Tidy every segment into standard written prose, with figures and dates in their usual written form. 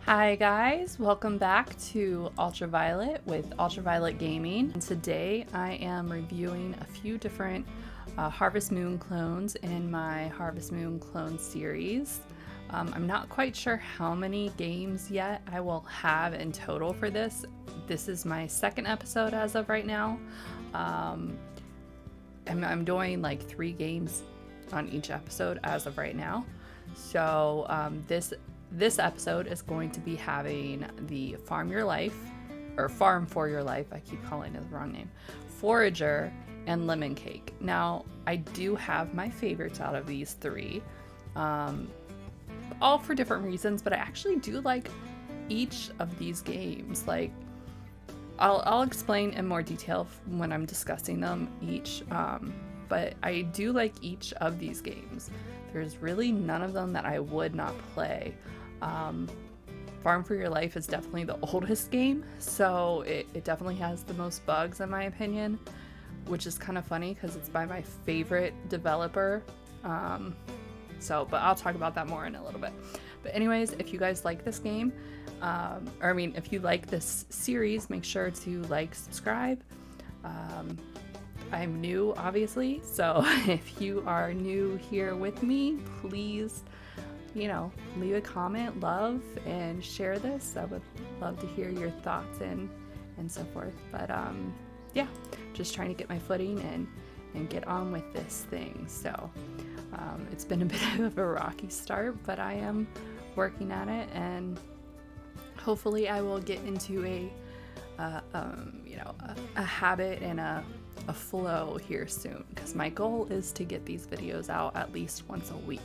Hi guys, welcome back to Ultraviolet with Ultraviolet Gaming. And today I am reviewing a few different Harvest Moon clones in my Harvest Moon clone series. I'm not quite sure how many games yet I will have in total for this. This is my second episode as of right now. I'm doing like 3 games on each episode as of right now. So this episode is going to be having the Farm for Your Life, I keep calling it the wrong name, Forager, and Lemon Cake. Now, I do have my favorites out of these 3, all for different reasons, but I actually do like each of these games. Like, I'll explain in more detail when I'm discussing them each, but I do like each of these games. There's really none of them that I would not play. Farm for Your Life is definitely the oldest game, so it definitely has the most bugs in my opinion, which is kind of funny because it's by my favorite developer. But I'll talk about that more in a little bit. But anyways, if you guys like this game, if you like this series, make sure to like, subscribe. I'm new, obviously, so if you are new here with me, please, leave a comment, love, and share this. I would love to hear your thoughts and so forth. But just trying to get my footing and get on with this thing. So it's been a bit of a rocky start, but I am working at it, and hopefully I will get into a habit and a flow here soon, because my goal is to get these videos out at least once a week.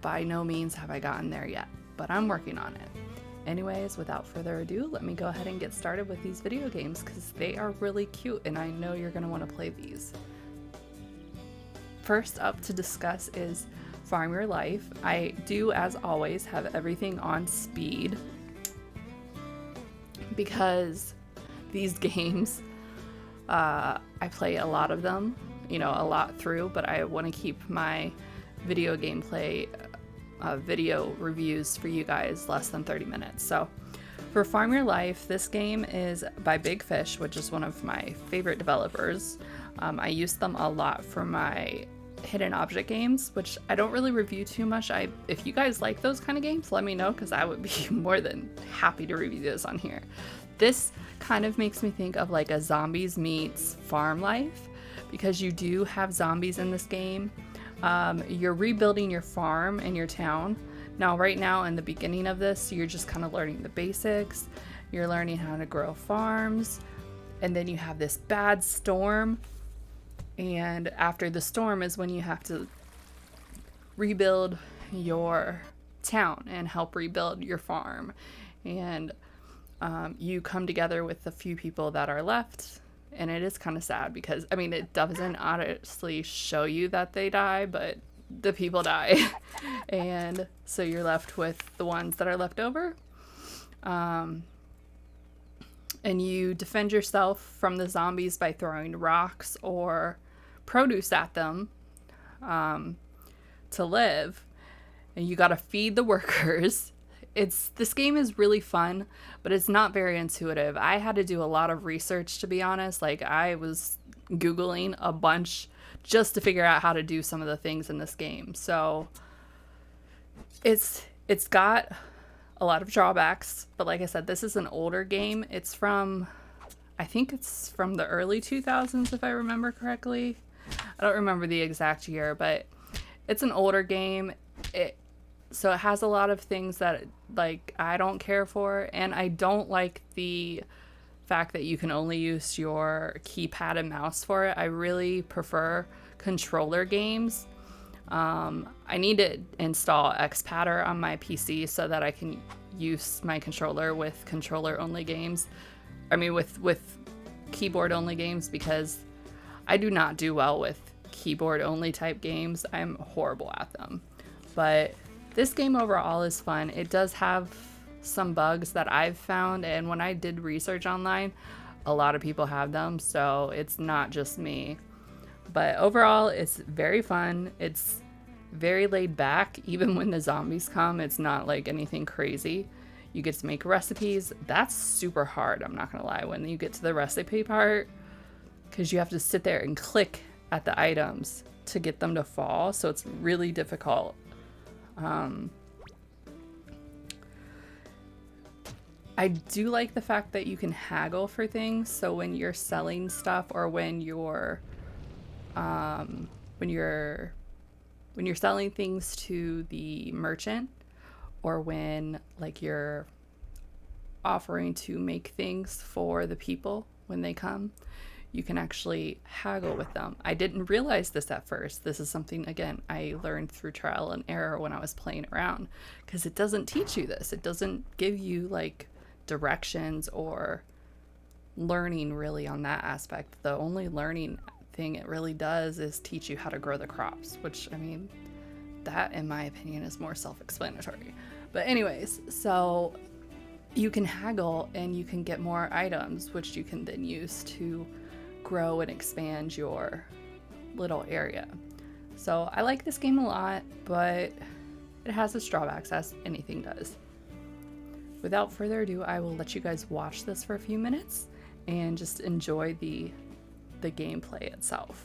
By no means have I gotten there yet, but I'm working on it. Anyways, without further ado, let me go ahead and get started with these video games because they are really cute and I know you're going to want to play these. First up to discuss is Farm Your Life. I do, as always, have everything on speed because these games, I play a lot of them, a lot through, but I want to keep my video gameplay video reviews for you guys less than 30 minutes. So for Farm Your Life, this game is by Big Fish, which is one of my favorite developers. I use them a lot for my hidden object games, which I don't really review too much. If you guys like those kind of games, let me know, because I would be more than happy to review those on here. This kind of makes me think of like a zombies meets farm life, because you do have zombies in this game. You're rebuilding your farm and your town. Now, right now in the beginning of this, you're just kind of learning the basics. You're learning how to grow farms, and then you have this bad storm, and after the storm is when you have to rebuild your town and help rebuild your farm. And you come together with the few people that are left, and it is kind of sad because, it doesn't honestly show you that they die, but the people die. And so you're left with the ones that are left over. And you defend yourself from the zombies by throwing rocks or produce at them to live. And you gotta feed the workers. This game is really fun, but it's not very intuitive. I had to do a lot of research, to be honest. Like, I was Googling a bunch just to figure out how to do some of the things in this game. So it's got a lot of drawbacks, but like I said, this is an older game. I think it's from the early 2000s, if I remember correctly. I don't remember the exact year, but it's an older game. So it has a lot of things that, like, I don't care for, and I don't like the fact that you can only use your keypad and mouse for it. I really prefer controller games. I need to install Xpadder on my PC so that I can use my controller with controller-only games. With keyboard-only games, because I do not do well with keyboard-only type games. I'm horrible at them. But this game overall is fun. It does have some bugs that I've found, and when I did research online, a lot of people have them, so it's not just me. But overall, it's very fun. It's very laid back. Even when the zombies come, it's not like anything crazy. You get to make recipes. That's super hard, I'm not gonna lie, when you get to the recipe part, because you have to sit there and click at the items to get them to fall, so it's really difficult. I do like the fact that you can haggle for things, so when you're selling stuff, or when you're selling things to the merchant, or when like you're offering to make things for the people when they come, you can actually haggle with them. I didn't realize this at first. This is something, again, I learned through trial and error when I was playing around, because it doesn't teach you this. It doesn't give you like directions or learning really on that aspect. The only learning thing it really does is teach you how to grow the crops, which, I mean, that in my opinion is more self-explanatory. But anyways, so you can haggle and you can get more items, which you can then use to grow and expand your little area. So I like this game a lot, but it has its drawbacks, as anything does. Without further ado, I will let you guys watch this for a few minutes and just enjoy the gameplay itself.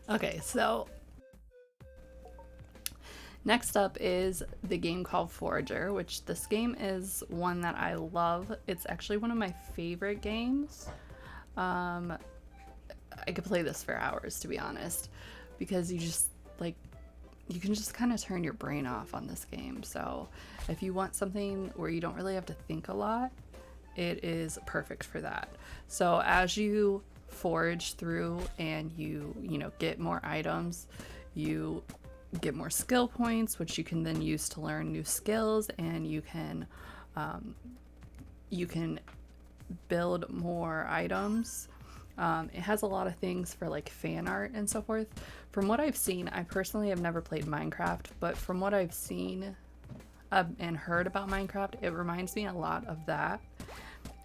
Okay, so next up is the game called Forager, which this game is one that I love. It's actually one of my favorite games. I could play this for hours, to be honest, because you can just kind of turn your brain off on this game. So if you want something where you don't really have to think a lot, it is perfect for that. So as you forage through and you get more items, you get more skill points, which you can then use to learn new skills, and you can build more items. It has a lot of things for like fan art and so forth. From what I've seen, I personally have never played Minecraft, but from what I've seen and heard about Minecraft, it reminds me a lot of that.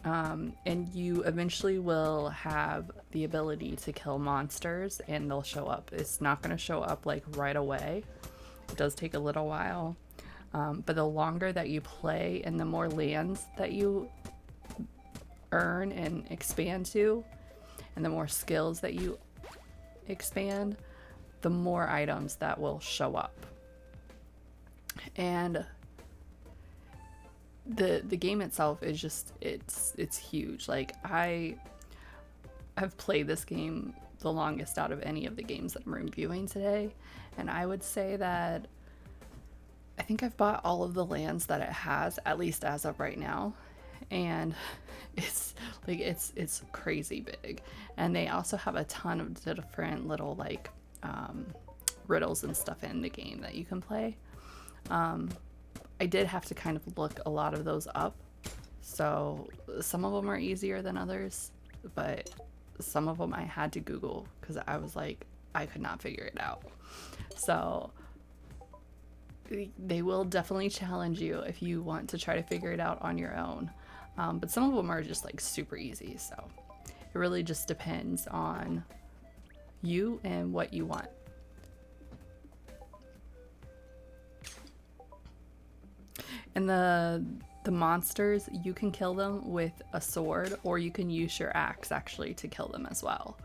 And you eventually will have the ability to kill monsters and they'll show up. It's not going to show up like right away. It does take a little while. But the longer that you play and the more lands that you earn and expand to, and the more skills that you expand, the more items that will show up. And the game itself is just, it's huge. Like, I have played this game the longest out of any of the games that I'm reviewing today, and I would say that I think I've bought all of the lands that it has, at least as of right now, and it's like it's crazy big. And they also have a ton of different little like riddles and stuff in the game that you can play. I did have to kind of look a lot of those up, so some of them are easier than others, but some of them I had to Google because I was like, I could not figure it out. So they will definitely challenge you if you want to try to figure it out on your own. But some of them are just like super easy, so it really just depends on you and what you want. And the monsters, you can kill them with a sword, or you can use your axe actually to kill them as well.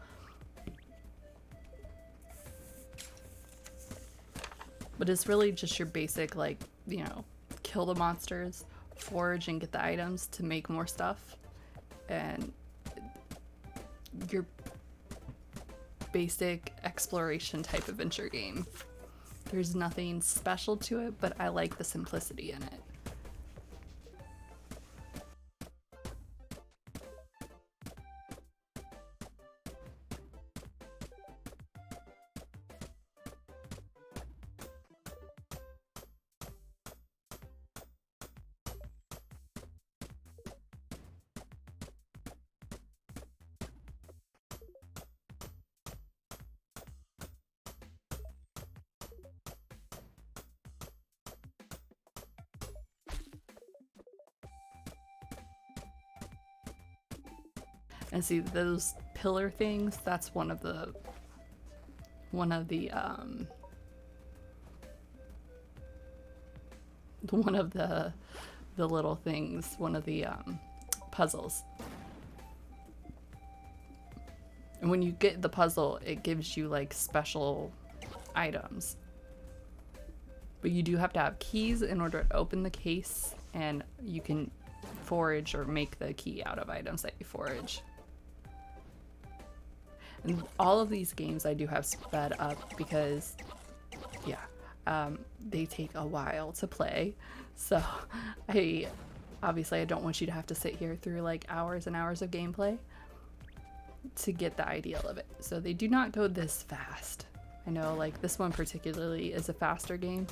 But it's really just your basic, like, you know, kill the monsters, forage and get the items to make more stuff, and your basic exploration type adventure game. There's nothing special to it, but I like the simplicity in it. And see those pillar things, that's one of the little things, one of the puzzles. And when you get the puzzle, it gives you like special items. But you do have to have keys in order to open the case, and you can forage or make the key out of items that you forage. And all of these games I do have sped up because, yeah, they take a while to play. So obviously I don't want you to have to sit here through like hours and hours of gameplay to get the ideal of it. So they do not go this fast. I know like this one particularly is a faster game,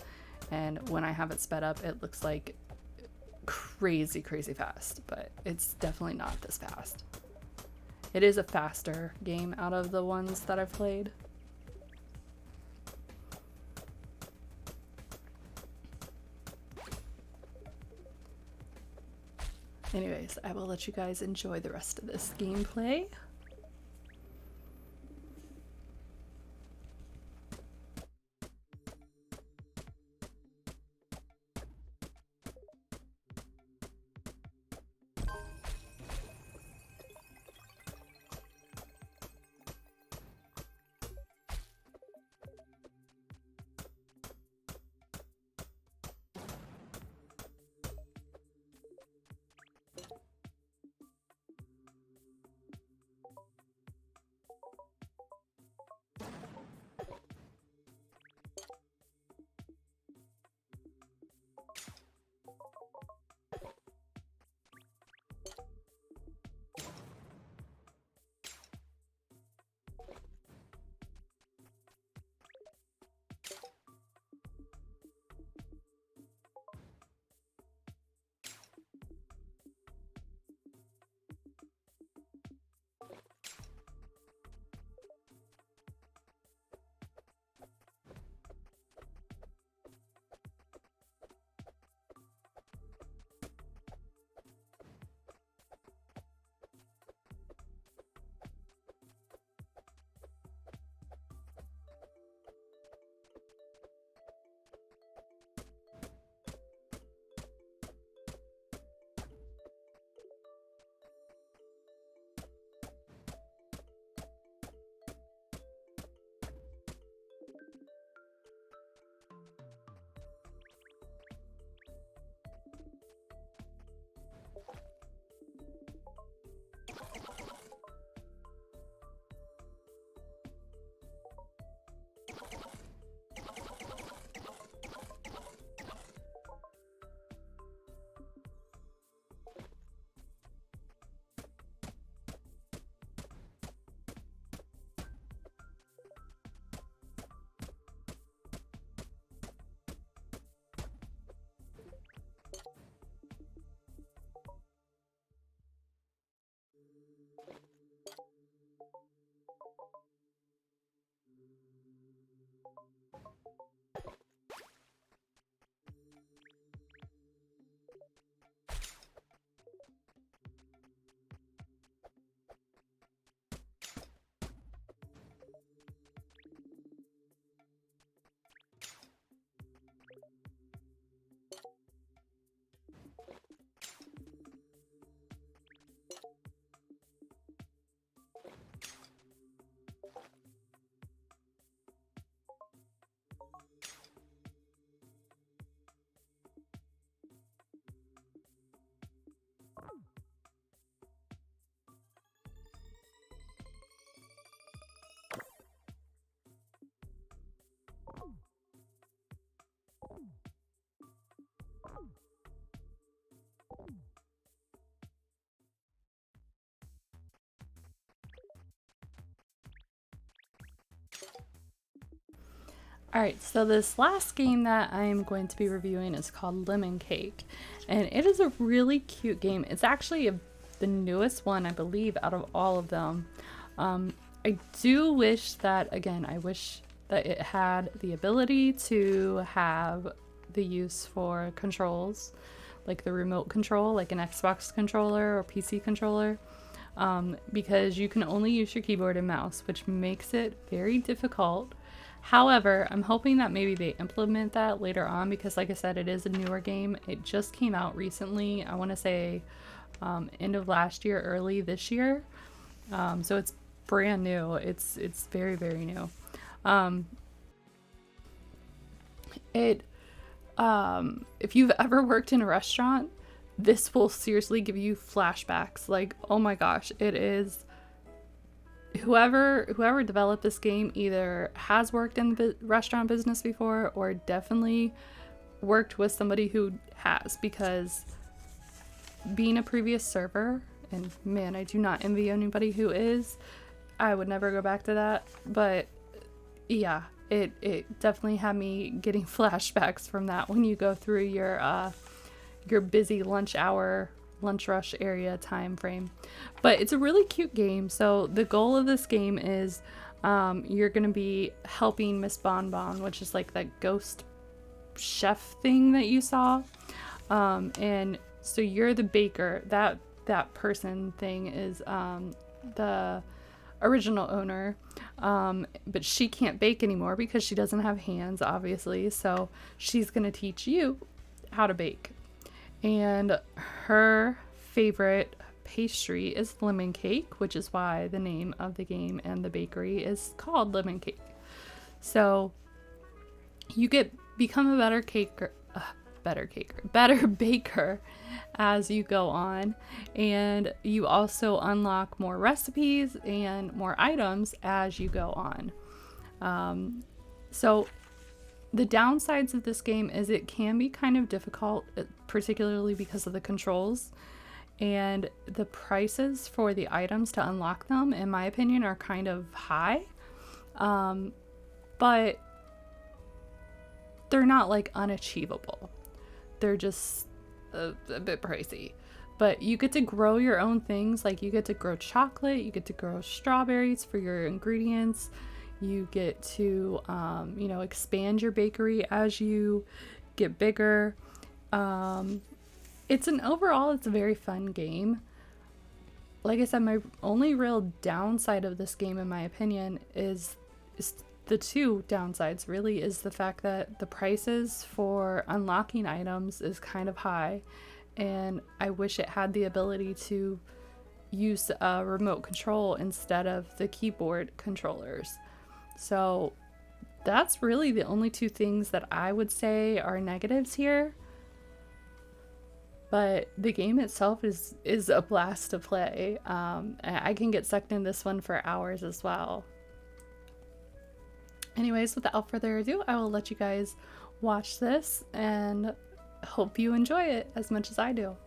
and when I have it sped up, it looks like crazy fast, but it's definitely not this fast. It is a faster game out of the ones that I've played. Anyways, I will let you guys enjoy the rest of this gameplay. All right, so this last game that I'm going to be reviewing is called Lemon Cake, and it is a really cute game. It's actually the newest one, I believe, out of all of them. I do wish that, again, I wish that it had the ability to have the use for controls, like the remote control, like an Xbox controller or PC controller, because you can only use your keyboard and mouse, which makes it very difficult. However, I'm hoping that maybe they implement that later on because, like I said, it is a newer game. It just came out recently. I want to say end of last year, early this year. So it's brand new. It's very, very new. It if you've ever worked in a restaurant, this will seriously give you flashbacks. Like, oh my gosh, it is. Whoever developed this game either has worked in the restaurant business before or definitely worked with somebody who has, because being a previous server, and man, I do not envy anybody who is. I would never go back to that, but yeah, it definitely had me getting flashbacks from that when you go through your busy lunch rush area time frame. But it's a really cute game. So the goal of this game is you're gonna be helping Miss Bonbon, which is like that ghost chef thing that you saw, and so you're the baker. That person thing is the original owner, but she can't bake anymore because she doesn't have hands, obviously, so she's gonna teach you how to bake. And her favorite pastry is lemon cake, which is why the name of the game and the bakery is called Lemon Cake. So you become a better baker as you go on, and you also unlock more recipes and more items as you go on. So the downsides of this game is it can be kind of difficult, particularly because of the controls, and the prices for the items to unlock them, in my opinion, are kind of high. But they're not like unachievable. They're just a bit pricey. But you get to grow your own things. Like you get to grow chocolate, you get to grow strawberries for your ingredients. You get to, expand your bakery as you get bigger. It's a very fun game. Like I said, my only real downside of this game, in my opinion, is the two downsides really, is the fact that the prices for unlocking items is kind of high, and I wish it had the ability to use a remote control instead of the keyboard controllers. So that's really the only two things that I would say are negatives here. But the game itself is a blast to play. I can get sucked in this one for hours as well. Anyways, without further ado, I will let you guys watch this and hope you enjoy it as much as I do.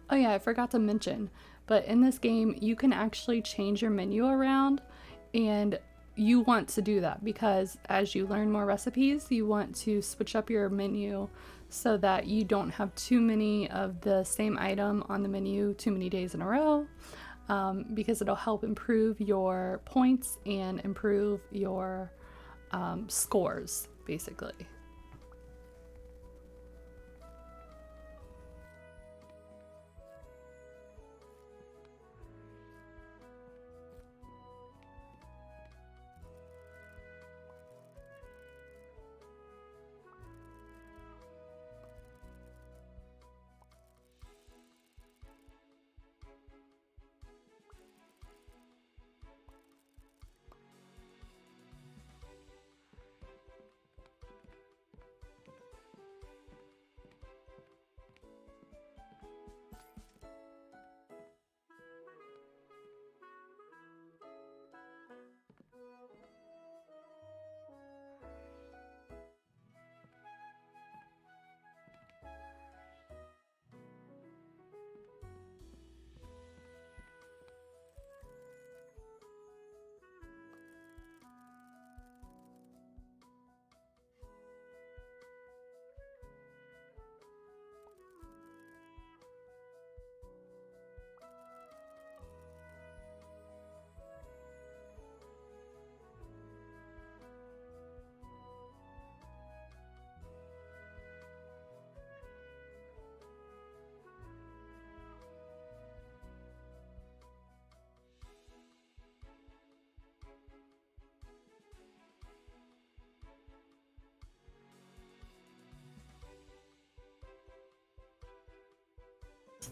Oh yeah, I forgot to mention, but in this game you can actually change your menu around, and you want to do that because as you learn more recipes, you want to switch up your menu so that you don't have too many of the same item on the menu too many days in a row, because it'll help improve your points and improve your scores, basically.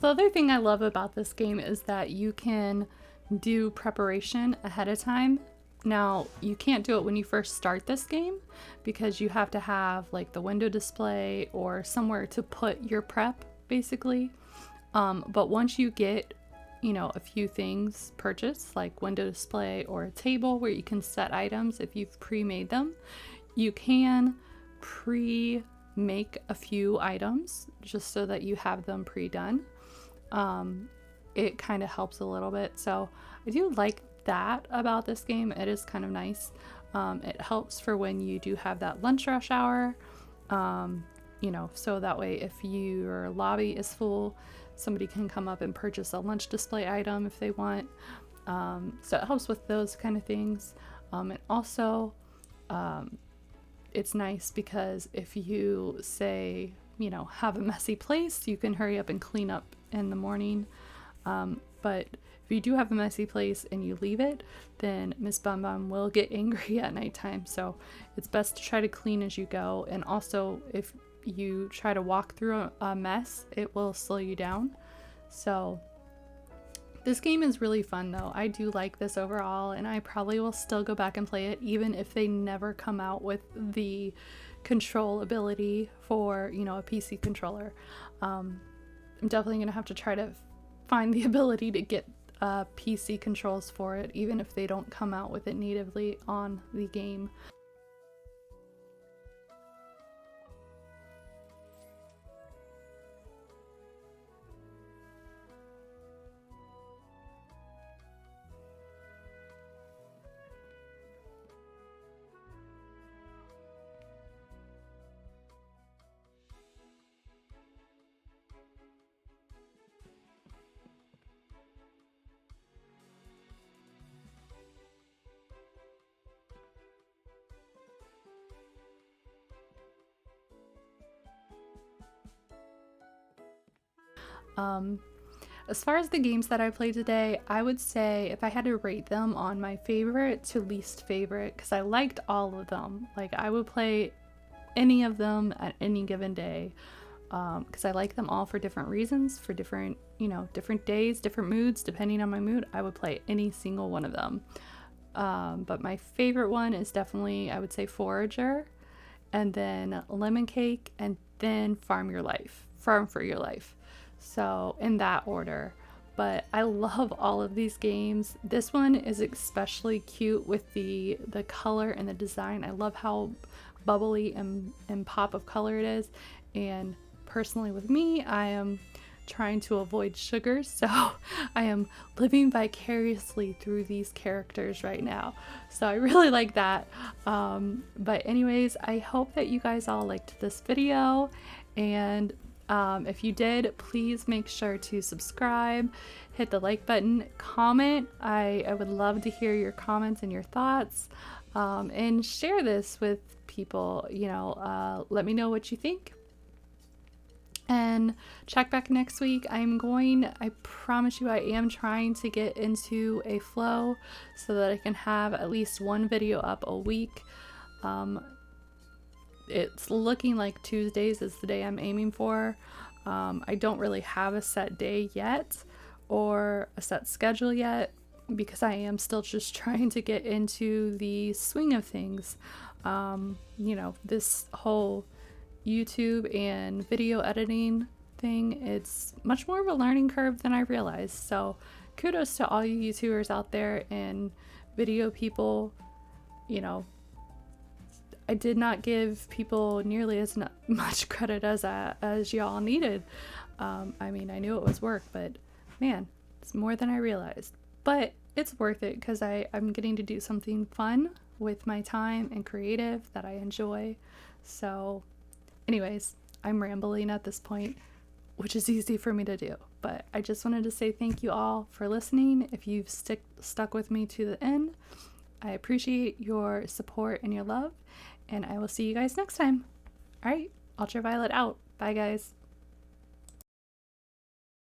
The other thing I love about this game is that you can do preparation ahead of time. Now, you can't do it when you first start this game because you have to have like the window display or somewhere to put your prep, basically. But once you get, you know, a few things purchased, like window display or a table where you can set items if you've pre-made them, you can pre-make a few items just so that you have them pre-done. It kind of helps a little bit. So I do like that about this game. It is kind of nice. It helps for when you do have that lunch rush hour, you know, so that way if your lobby is full, somebody can come up and purchase a lunch display item if they want. So it helps with those kind of things. And also, it's nice because if you say, you know, have a messy place, you can hurry up and clean up in the morning. But if you do have a messy place and you leave it, then Miss Bum Bum will get angry at nighttime. So it's best to try to clean as you go. And also, if you try to walk through a mess, it will slow you down. So this game is really fun though. I do like this overall, and I probably will still go back and play it even if they never come out with the control ability for, you know, a PC controller. I'm definitely gonna have to try to find the ability to get PC controls for it, even if they don't come out with it natively on the game. As far as the games that I played today, I would say if I had to rate them on my favorite to least favorite, because I liked all of them, like I would play any of them at any given day, because I like them all for different reasons, for different, you know, different days, different moods. Depending on my mood, I would play any single one of them. But my favorite one is definitely, I would say, Forager, and then Lemon Cake, and then Farm for Your Life. So in that order. But I love all of these games. This one is especially cute with the color and the design. I love how bubbly and pop of color it is. And personally with me, I am trying to avoid sugars, so I am living vicariously through these characters right now. So I really like that. But anyways, I hope that you guys all liked this video, and if you did, please make sure to subscribe, hit the like button, comment. I would love to hear your comments and your thoughts, and share this with people. You know, let me know what you think. And check back next week. I promise you, I am trying to get into a flow so that I can have at least one video up a week. It's looking like Tuesdays is the day I'm aiming for. I don't really have a set day yet or a set schedule yet because I am still just trying to get into the swing of things. You know, this whole YouTube and video editing thing, it's much more of a learning curve than I realized. So kudos to all you YouTubers out there and video people. You know, I did not give people nearly as much credit as y'all needed. I mean, I knew it was work, but man, it's more than I realized. But it's worth it because I'm getting to do something fun with my time and creative that I enjoy. So anyways, I'm rambling at this point, which is easy for me to do. But I just wanted to say thank you all for listening. If you've stuck with me to the end, I appreciate your support and your love. And I will see you guys next time. All right, Ultraviolet out. Bye, guys.